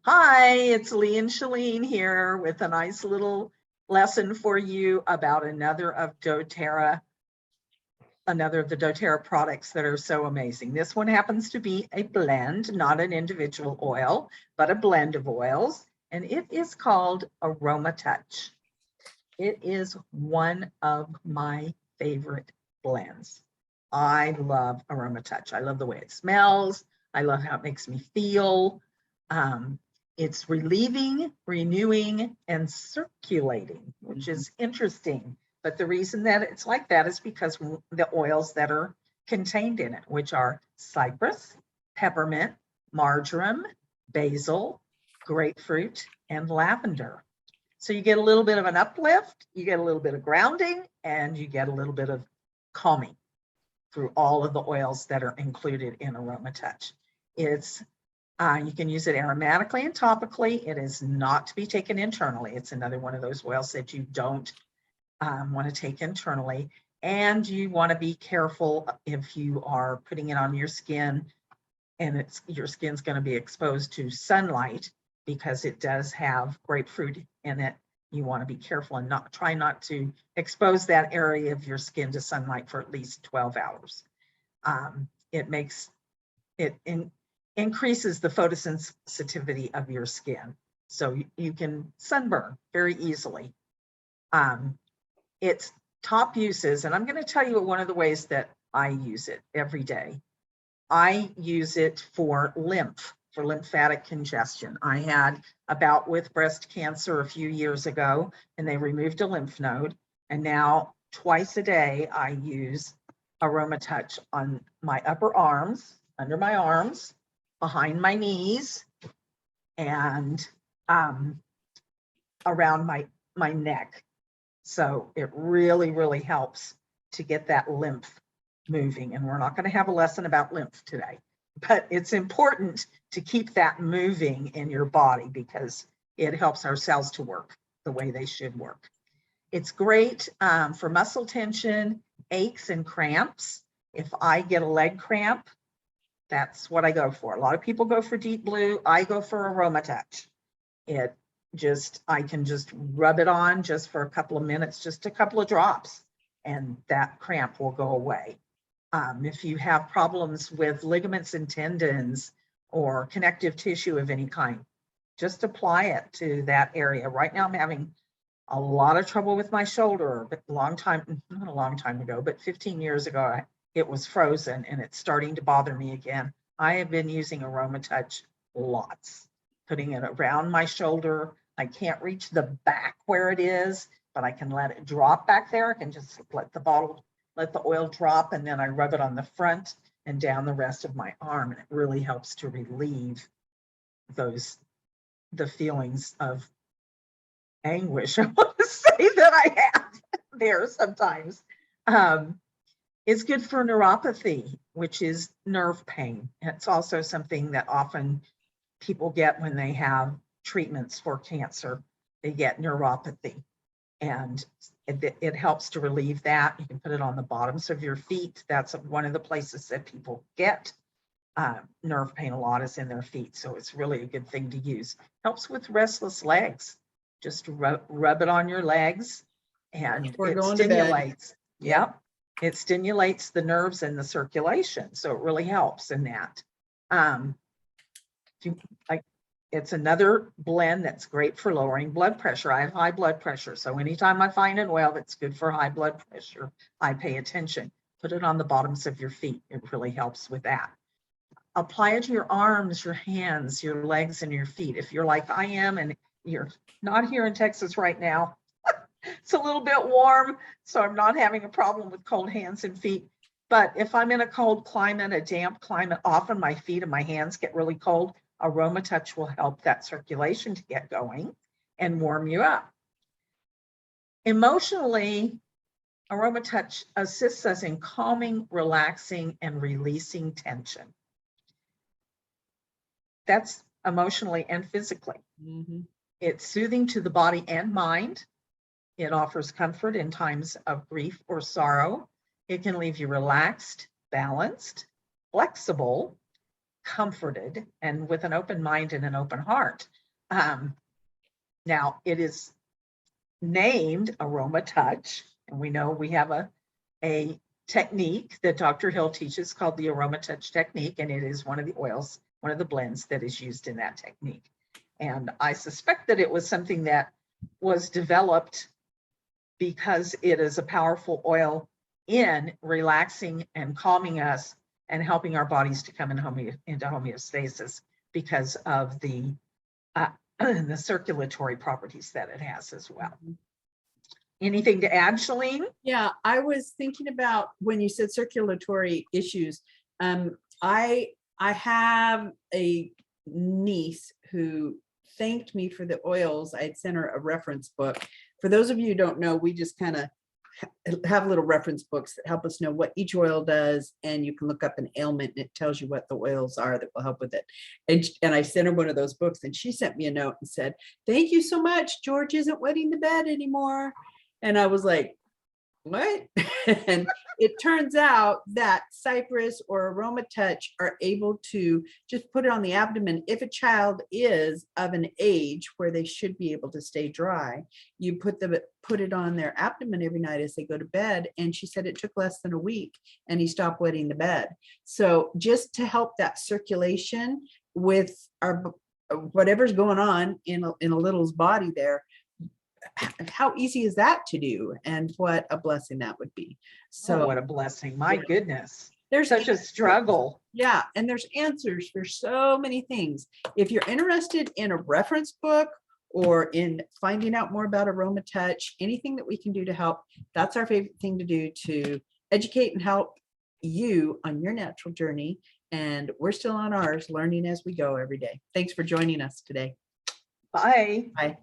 Hi, it's Lee and Shaleen here with a nice little lesson for you about another of the doTERRA products that are so amazing. This one happens to be a blend, not an individual oil, but a blend of oils, and it is called Aromatouch. It is one of my favorite blends. I love Aromatouch. I love the way it smells. I love how it makes me feel. It's relieving, renewing, and circulating, which is interesting. But the reason that it's like that is because the oils that are contained in it, which are cypress, peppermint, marjoram, basil, grapefruit, and lavender. So you get a little bit of an uplift, you get a little bit of grounding, and you get a little bit of calming through all of the oils that are included in Aromatouch. You can use it aromatically and topically. It is not to be taken internally. It's another one of those oils that you don't want to take internally. And you want to be careful if you are putting it on your skin and your skin's going to be exposed to sunlight because it does have grapefruit in it. You want to be careful and try not to expose that area of your skin to sunlight for at least 12 hours. It increases the photosensitivity of your skin, so you can sunburn very easily. Its top uses, and I'm going to tell you one of the ways that I use it every day. I use it for lymphatic congestion. I had a bout with breast cancer a few years ago, and they removed a lymph node, and now twice a day I use Aromatouch on my upper arms, under my arms, behind my knees, and around my neck. So it really, really helps to get that lymph moving. And we're not going to have a lesson about lymph today, but it's important to keep that moving in your body because it helps our cells to work the way they should work. It's great for muscle tension, aches, and cramps. If I get a leg cramp, that's what I go for. A lot of people go for Deep Blue. I go for Aromatouch. I can just rub it on just for a couple of minutes, just a couple of drops, and that cramp will go away. If you have problems with ligaments and tendons or connective tissue of any kind, just apply it to that area. Right now I'm having a lot of trouble with my shoulder, but not a long time ago, but 15 years ago, it was frozen and it's starting to bother me again. I have been using Aromatouch lots, putting it around my shoulder. I can't reach the back where it is, but I can let it drop back there. I can just let the oil drop, and then I rub it on the front and down the rest of my arm. And it really helps to relieve the feelings of anguish, I want to say, that I have there sometimes. It's good for neuropathy, which is nerve pain. It's also something that often people get when they have treatments for cancer. They get neuropathy, and it helps to relieve that. You can put it on the bottoms of your feet. That's one of the places that people get nerve pain a lot, is in their feet. So it's really a good thing to use. Helps with restless legs. Just rub it on your legs, and it stimulates. Yep. It stimulates the nerves and the circulation. So it really helps in that. It's another blend that's great for lowering blood pressure. I have high blood pressure. So anytime I find an oil that's good for high blood pressure, I pay attention. Put it on the bottoms of your feet. It really helps with that. Apply it to your arms, your hands, your legs, and your feet. If you're like I am, and you're not here in Texas right now, it's a little bit warm, so I'm not having a problem with cold hands and feet. But if I'm in a cold climate, a damp climate, often my feet and my hands get really cold. Aromatouch will help that circulation to get going and warm you up. Emotionally, Aromatouch assists us in calming, relaxing, and releasing tension. That's emotionally and physically. Mm-hmm. It's soothing to the body and mind. It offers comfort in times of grief or sorrow. It can leave you relaxed, balanced, flexible, comforted and with an open mind and an open heart. Now it is named Aromatouch, and we know we have a technique that Dr. Hill teaches called the Aromatouch technique, and it is one of the oils, one of the blends that is used in that technique. And I suspect that it was something that was developed because it is a powerful oil in relaxing and calming us and helping our bodies to come into homeostasis because of the the circulatory properties that it has as well. Anything to add, Shaleen? Yeah, I was thinking about when you said circulatory issues. I have a niece who thanked me for the oils. I had sent her a reference book. For those of you who don't know, we just kind of have little reference books that help us know what each oil does, and you can look up an ailment and it tells you what the oils are that will help with it. And I sent her one of those books, and she sent me a note and said, "Thank you so much. George isn't wetting the bed anymore." And I was like, what? And it turns out that cypress or Aromatouch are able to just put it on the abdomen. If a child is of an age where they should be able to stay dry, you put it on their abdomen every night as they go to bed. And she said it took less than a week and he stopped wetting the bed. So just to help that circulation with our whatever's going on in a little's body there, how easy is that to do, and what a blessing that would be. So what a blessing. My goodness. there's Such a struggle. Yeah, and there's answers for so many things. If you're interested in a reference book or in finding out more about Aromatouch, anything that we can do to help, that's our favorite thing to do, to educate and help you on your natural journey. And we're still on ours, learning as we go every day. Thanks for joining us today. Bye. Bye.